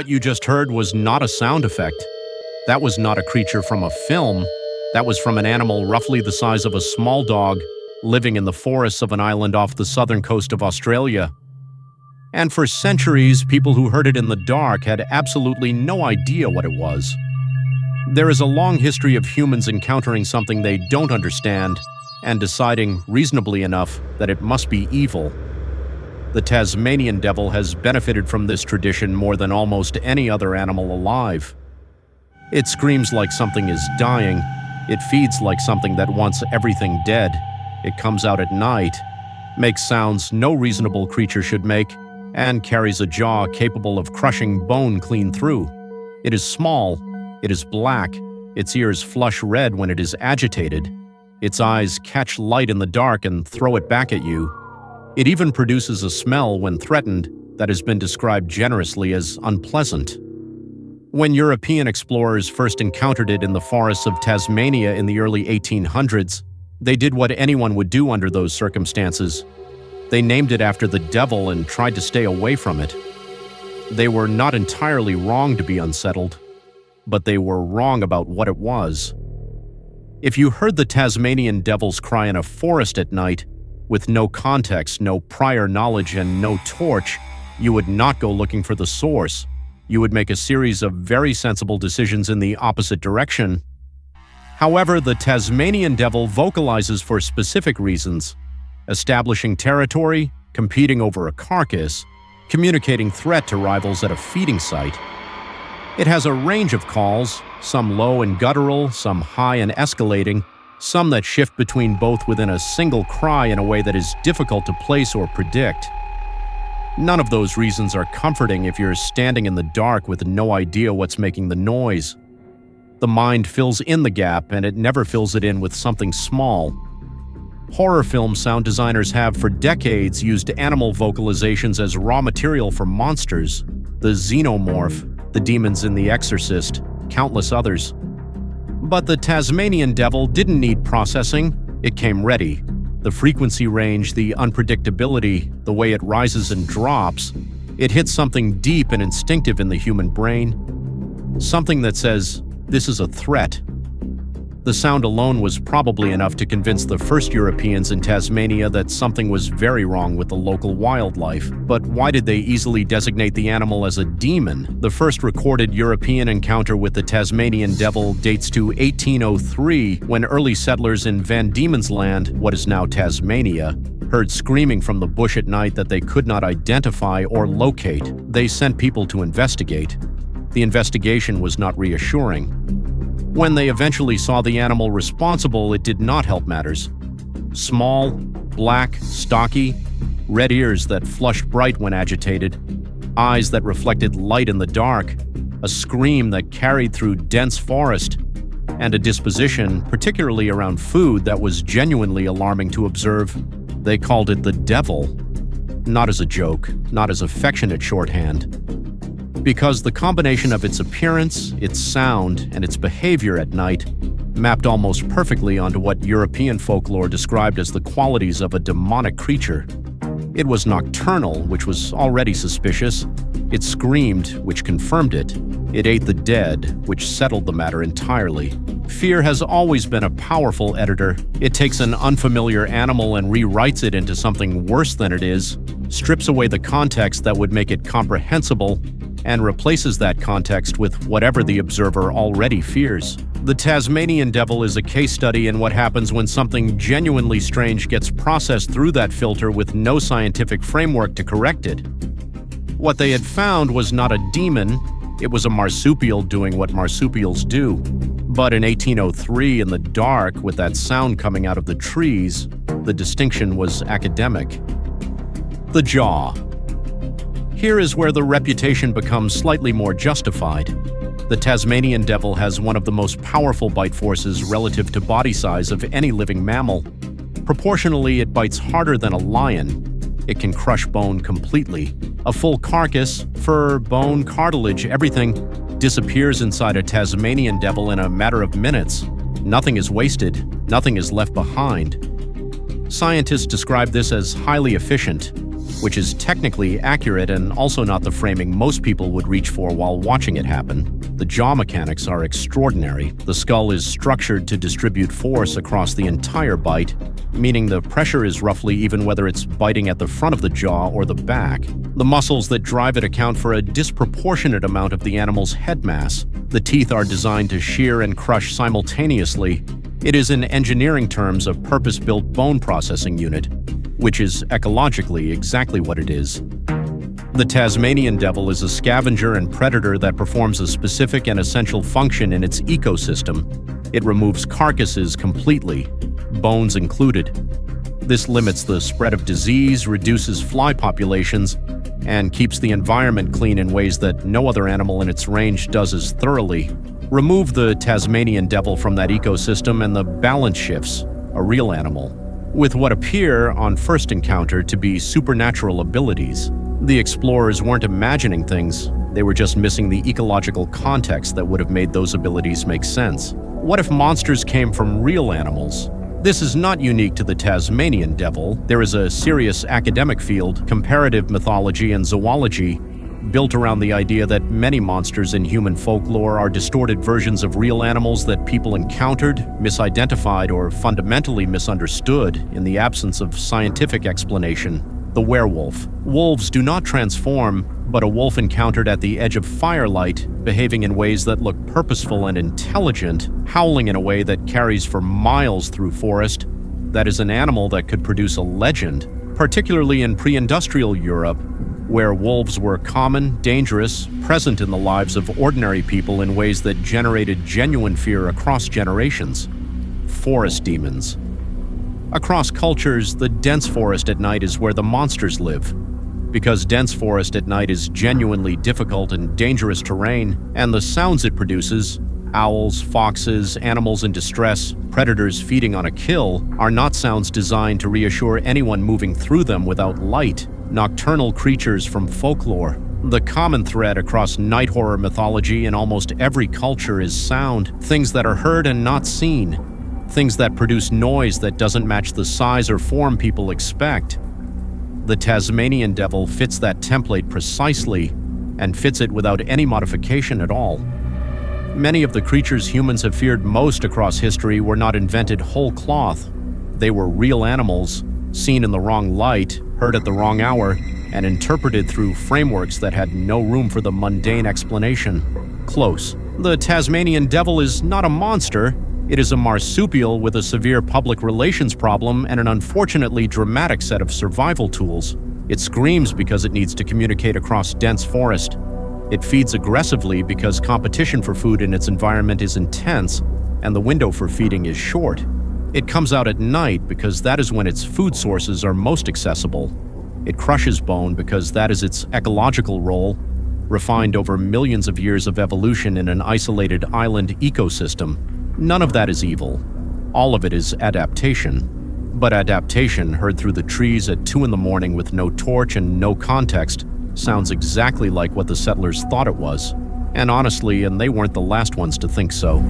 What you just heard was not a sound effect. That was not a creature from a film. That was from an animal roughly the size of a small dog living in the forests of an island off the southern coast of Australia. And for centuries, people who heard it in the dark had absolutely no idea what it was. There is a long history of humans encountering something they don't understand and deciding, reasonably enough, that it must be evil. The Tasmanian devil has benefited from this tradition more than almost any other animal alive. It screams like something is dying. It feeds like something that wants everything dead. It comes out at night, makes sounds no reasonable creature should make, and carries a jaw capable of crushing bone clean through. It is small. It is black. Its ears flush red when it is agitated. Its eyes catch light in the dark and throw it back at you. It even produces a smell when threatened that has been described generously as unpleasant. When European explorers first encountered it in the forests of Tasmania in the early 1800s, they did what anyone would do under those circumstances. They named it after the devil and tried to stay away from it. They were not entirely wrong to be unsettled, but they were wrong about what it was. If you heard the Tasmanian devil's cry in a forest at night, with no context, no prior knowledge, and no torch, you would not go looking for the source. You would make a series of very sensible decisions in the opposite direction. However, the Tasmanian devil vocalizes for specific reasons: establishing territory, competing over a carcass, communicating threat to rivals at a feeding site. It has a range of calls, some low and guttural, some high and escalating, some that shift between both within a single cry in a way that is difficult to place or predict. None of those reasons are comforting if you're standing in the dark with no idea what's making the noise. The mind fills in the gap, and it never fills it in with something small. Horror film sound designers have for decades used animal vocalizations as raw material for monsters: the xenomorph, the demons in The Exorcist, countless others. But the Tasmanian devil didn't need processing. It came ready. The frequency range, the unpredictability, the way it rises and drops, it hits something deep and instinctive in the human brain. Something that says, this is a threat. The sound alone was probably enough to convince the first Europeans in Tasmania that something was very wrong with the local wildlife. But why did they easily designate the animal as a demon? The first recorded European encounter with the Tasmanian devil dates to 1803, when early settlers in Van Diemen's Land, what is now Tasmania, heard screaming from the bush at night that they could not identify or locate. They sent people to investigate. The investigation was not reassuring. When they eventually saw the animal responsible, it did not help matters. Small, black, stocky, red ears that flushed bright when agitated, eyes that reflected light in the dark, a scream that carried through dense forest, and a disposition, particularly around food, that was genuinely alarming to observe. They called it the devil, not as a joke, not as affectionate shorthand. Because the combination of its appearance, its sound, and its behavior at night mapped almost perfectly onto what European folklore described as the qualities of a demonic creature. It was nocturnal, which was already suspicious. It screamed, which confirmed it. It ate the dead, which settled the matter entirely. Fear has always been a powerful editor. It takes an unfamiliar animal and rewrites it into something worse than it is, strips away the context that would make it comprehensible, and replaces that context with whatever the observer already fears. The Tasmanian devil is a case study in what happens when something genuinely strange gets processed through that filter with no scientific framework to correct it. What they had found was not a demon, it was a marsupial doing what marsupials do. But in 1803, in the dark, with that sound coming out of the trees, the distinction was academic. The jaw. Here is where the reputation becomes slightly more justified. The Tasmanian devil has one of the most powerful bite forces relative to body size of any living mammal. Proportionally, it bites harder than a lion. It can crush bone completely. A full carcass, fur, bone, cartilage, everything disappears inside a Tasmanian devil in a matter of minutes. Nothing is wasted, nothing is left behind. Scientists describe this as highly efficient. which is technically accurate and also not the framing most people would reach for while watching it happen. The jaw mechanics are extraordinary. The skull is structured to distribute force across the entire bite, meaning the pressure is roughly even whether it's biting at the front of the jaw or the back. The muscles that drive it account for a disproportionate amount of the animal's head mass. The teeth are designed to shear and crush simultaneously. It is, in engineering terms, a purpose-built bone processing unit, which is ecologically exactly what it is. The Tasmanian devil is a scavenger and predator that performs a specific and essential function in its ecosystem. It removes carcasses completely, bones included. This limits the spread of disease, reduces fly populations, and keeps the environment clean in ways that no other animal in its range does as thoroughly. Remove the Tasmanian devil from that ecosystem and the balance shifts, a real animal, with what appear, on first encounter, to be supernatural abilities. The explorers weren't imagining things, they were just missing the ecological context that would have made those abilities make sense. What if monsters came from real animals? This is not unique to the Tasmanian devil. There is a serious academic field, comparative mythology and zoology, built around the idea that many monsters in human folklore are distorted versions of real animals that people encountered, misidentified, or fundamentally misunderstood in the absence of scientific explanation. The werewolf. Wolves do not transform, but a wolf encountered at the edge of firelight, behaving in ways that look purposeful and intelligent, howling in a way that carries for miles through forest, that is an animal that could produce a legend, particularly in pre-industrial Europe, where wolves were common, dangerous, present in the lives of ordinary people in ways that generated genuine fear across generations. Forest demons. Across cultures, the dense forest at night is where the monsters live. Because dense forest at night is genuinely difficult and dangerous terrain, and the sounds it produces, owls, foxes, animals in distress, predators feeding on a kill, are not sounds designed to reassure anyone moving through them without light. Nocturnal creatures from folklore. The common thread across night horror mythology in almost every culture is sound, things that are heard and not seen, things that produce noise that doesn't match the size or form people expect. The Tasmanian devil fits that template precisely, and fits it without any modification at all. Many of the creatures humans have feared most across history were not invented whole cloth. They were real animals, seen in the wrong light, heard at the wrong hour, and interpreted through frameworks that had no room for the mundane explanation. Close. The Tasmanian devil is not a monster. It is a marsupial with a severe public relations problem and an unfortunately dramatic set of survival tools. It screams because it needs to communicate across dense forest. It feeds aggressively because competition for food in its environment is intense, and the window for feeding is short. It comes out at night because that is when its food sources are most accessible. It crushes bone because that is its ecological role, refined over millions of years of evolution in an isolated island ecosystem. None of that is evil. All of it is adaptation. But adaptation, heard through the trees at 2 a.m. with no torch and no context, sounds exactly like what the settlers thought it was. And honestly, they weren't the last ones to think so.